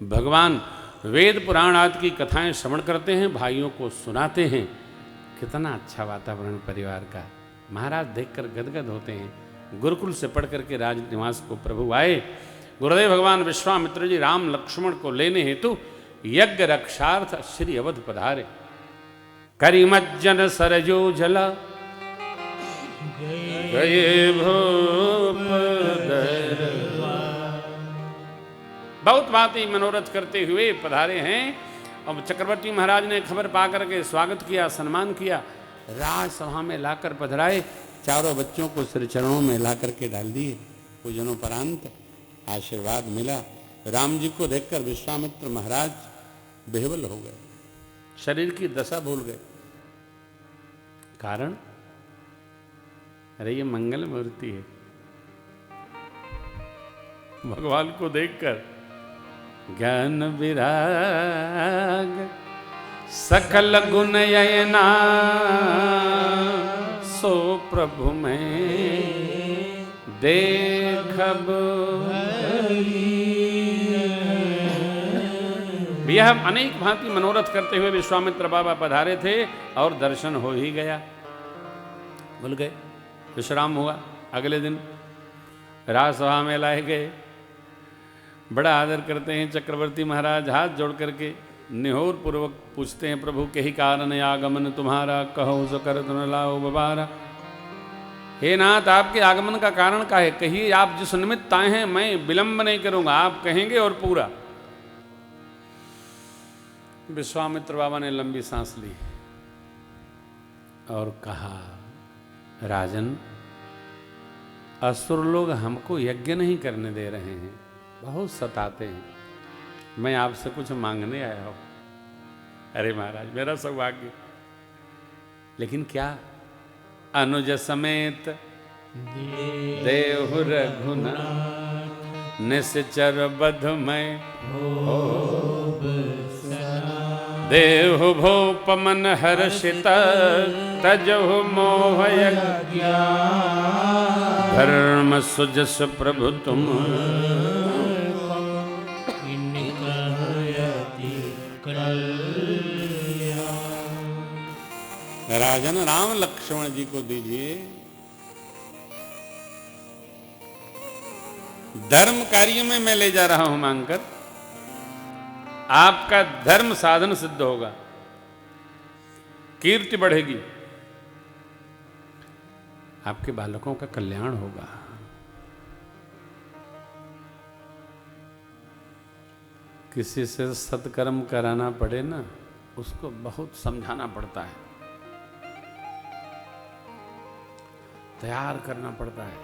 भगवान वेद पुराण आदि की कथाएं श्रवण करते हैं, भाइयों को सुनाते हैं। कितना अच्छा वातावरण परिवार का। महाराज देखकर गदगद होते हैं। गुरुकुल से पढ़ करके राजनिवास को प्रभु आए। गुरुदेव भगवान विश्वामित्र जी राम लक्ष्मण को लेने हेतु यज्ञ रक्षार्थ श्री अवध पधारे। करिमज्जन सरजो जला गए भूप। बहुत भांति मनोरथ करते हुए पधारे हैं। और चक्रवर्ती महाराज ने खबर पा करके स्वागत किया, सम्मान किया। राजसभा में लाकर पधराए, चारों बच्चों को सिर चरणों में ला करके डाल दिए। पूजनों परांत आशीर्वाद मिला। राम जी को देखकर विश्वामित्र महाराज बेहवल हो गए, शरीर की दशा भूल गए। कारण, अरे ये मंगल मूर्ति है। भगवान को देखकर ज्ञान विराग सकल गुण ययना सो प्रभु में देखब। यह अनेक भांति मनोरथ करते हुए विश्वामित्र बाबा पधारे थे और दर्शन हो ही गया। भूल गए। विश्राम हुआ। अगले दिन राजसभा में लाए गए। बड़ा आदर करते हैं चक्रवर्ती महाराज। हाथ जोड़ करके निहोर पूर्वक पूछते हैं, प्रभु के ही कारण आगमन तुम्हारा, कहो सो कर न लाओ बबारा। हे नाथ, आपके आगमन का कारण क्या है? कहिए, आप जिस निमित्त आए हैं मैं विलंब नहीं करूंगा, आप कहेंगे और पूरा। विश्वामित्र बाबा ने लंबी सांस ली और कहा, राजन, असुर लोग हमको यज्ञ नहीं करने दे रहे हैं, बहुत सताते हैं। मैं आपसे कुछ मांगने आया हूं। अरे महाराज, मेरा सौभाग्य। लेकिन क्या? अनुज समेत देहु रघुनाथ निश्चर बध में हो। देहु भूप मन हर्षित तजहु मोह धर्म सुजस प्रभु तुम। राजन, राम लक्ष्मण जी को दीजिए। धर्म कार्य में मैं ले जा रहा हूं मांगकर। आपका धर्म साधन सिद्ध होगा, कीर्ति बढ़ेगी, आपके बालकों का कल्याण होगा। किसी से सत्कर्म कराना पड़े ना, उसको बहुत समझाना पड़ता है, तैयार करना पड़ता है।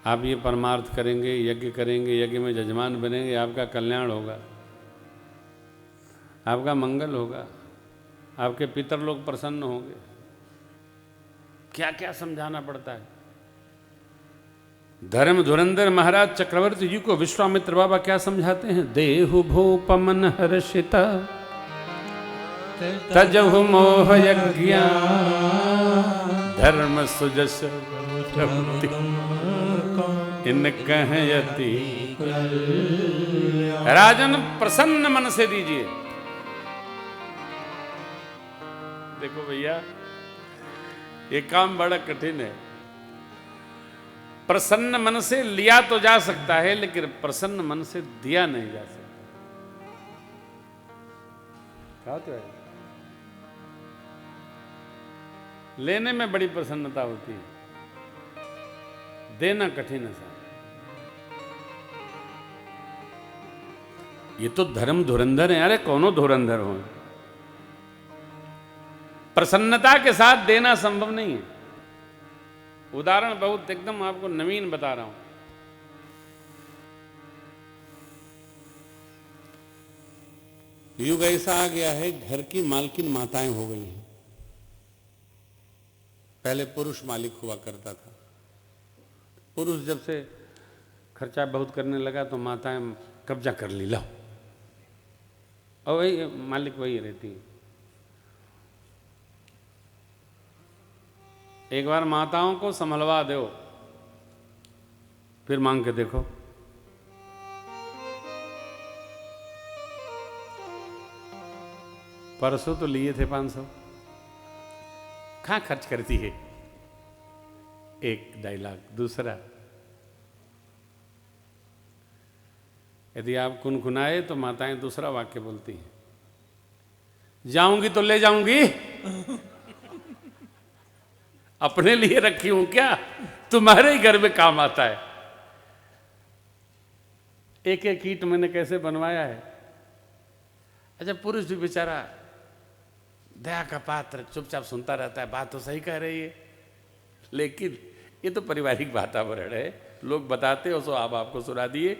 आप ये परमार्थ करेंगे, यज्ञ करेंगे, यज्ञ में जजमान बनेंगे, आपका कल्याण होगा, आपका मंगल होगा, आपके पितर लोग प्रसन्न होंगे। क्या क्या समझाना पड़ता है। धर्म धुरंधर महाराज चक्रवर्ती जी को विश्वामित्र बाबा क्या समझाते हैं? देहु भूप मन हर्षित तजहु मोह यज्ञ धर्म सुजस इन कहयति। राजन, प्रसन्न मन से दीजिए। देखो भैया, ये काम बड़ा कठिन है। प्रसन्न मन से लिया तो जा सकता है, लेकिन प्रसन्न मन से दिया नहीं जा सकता। क्या तो है, लेने में बड़ी प्रसन्नता होती है, देना कठिन है। ये तो धर्म धुरंधर है। अरे कौनो धुरंधर हो, प्रसन्नता के साथ देना संभव नहीं है। उदाहरण बहुत एकदम आपको नवीन बता रहा हूं। युग ऐसा आ गया है, घर की मालकिन माताएं हो गई हैं। पहले पुरुष मालिक हुआ करता था। पुरुष जब से खर्चा बहुत करने लगा तो माताएं कब्जा कर ली, लो, और वही मालिक वही रहती है। एक बार माताओं को संभलवा दो, फिर मांग के देखो। परसों तो लिए थे 500, कहाँ खर्च करती है? एक डायलॉग। दूसरा, यदि आप कुनकुनाए तो माताएं दूसरा वाक्य बोलती हैं, जाऊंगी तो ले जाऊंगी, अपने लिए रखी हूं क्या? तुम्हारे ही घर में काम आता है। एक एक ईंट मैंने कैसे बनवाया है। अच्छा, पुरुष भी बेचारा दया का पात्र चुपचाप सुनता रहता है, बात तो सही कह रही है, लेकिन ये तो पारिवारिक वातावरण है, लोग बताते हो सो आप आपको सुना दिए।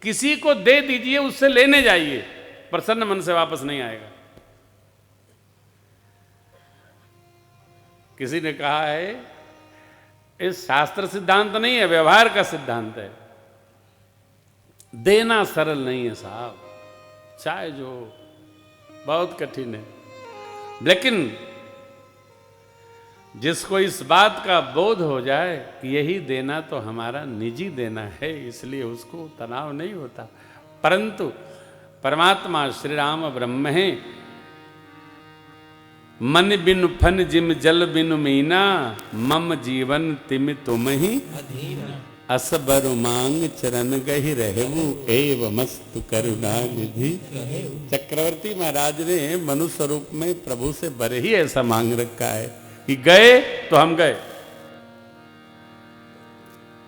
किसी को दे दीजिए, उससे लेने जाइए, प्रसन्न मन से वापस नहीं आएगा। किसी ने कहा है, इस शास्त्र सिद्धांत नहीं है, व्यवहार का सिद्धांत है। देना सरल नहीं है साहब, चाहे जो बहुत कठिन है, लेकिन जिसको इस बात का बोध हो जाए कि यही देना तो हमारा निजी देना है, इसलिए उसको तनाव नहीं होता। परंतु परमात्मा श्री राम ब्रह्म है, मन बिनु फन जिम जल बिनु मीना, मम जीवन तिम तुम ही असबर मांग चरण गहि रहबू, एव मस्तु करुणा निधि। चक्रवर्ती महाराज ने मनुष्य रूप में प्रभु से बड़े ही ऐसा मांग रखा है कि गए तो हम गए,